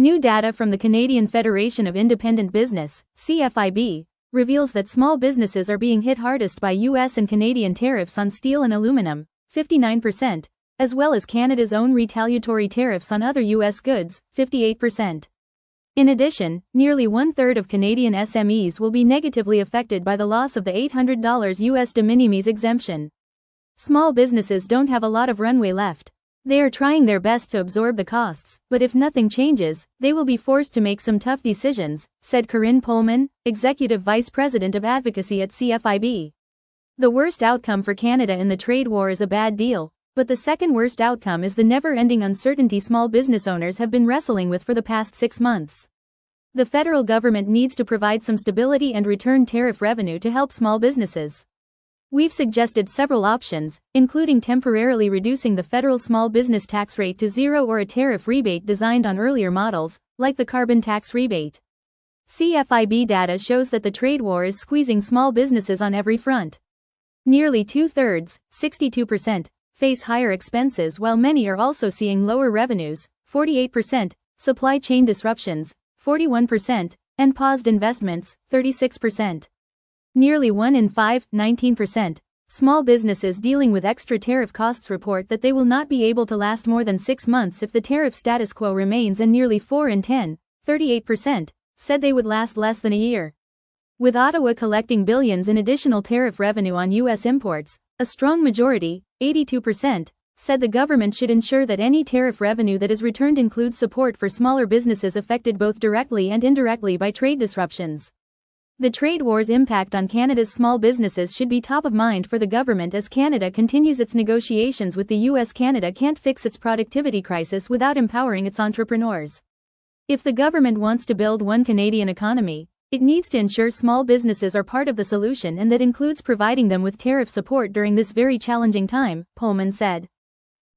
New data from the Canadian Federation of Independent Business, CFIB, reveals that small businesses are being hit hardest by US and Canadian tariffs on steel and aluminum, 59%, as well as Canada's own retaliatory tariffs on other US goods, 58%. In addition, nearly one-third of Canadian SMEs will be negatively affected by the loss of the $800 US de minimis exemption. Small businesses don't have a lot of runway left. They are trying their best to absorb the costs, but if nothing changes, they will be forced to make some tough decisions, said Corinne Pullman, Executive Vice President of Advocacy at CFIB. The worst outcome for Canada in the trade war is a bad deal, but the second worst outcome is the never-ending uncertainty small business owners have been wrestling with for the past 6 months. The federal government needs to provide some stability and return tariff revenue to help small businesses. We've suggested several options, including temporarily reducing the federal small business tax rate to zero or a tariff rebate designed on earlier models, like the carbon tax rebate. CFIB data shows that the trade war is squeezing small businesses on every front. Nearly two-thirds, 62%, face higher expenses while many are also seeing lower revenues, 48%, supply chain disruptions, 41%, and paused investments, 36%. Nearly 1 in 5, 19%, small businesses dealing with extra tariff costs report that they will not be able to last more than 6 months if the tariff status quo remains, and nearly 4 in 10, 38%, said they would last less than a year. With Ottawa collecting billions in additional tariff revenue on U.S. imports, a strong majority, 82%, said the government should ensure that any tariff revenue that is returned includes support for smaller businesses affected both directly and indirectly by trade disruptions. The trade war's impact on Canada's small businesses should be top of mind for the government as Canada continues its negotiations with the U.S. Canada can't fix its productivity crisis without empowering its entrepreneurs. If the government wants to build one Canadian economy, it needs to ensure small businesses are part of the solution, and that includes providing them with tariff support during this very challenging time, Pullman said.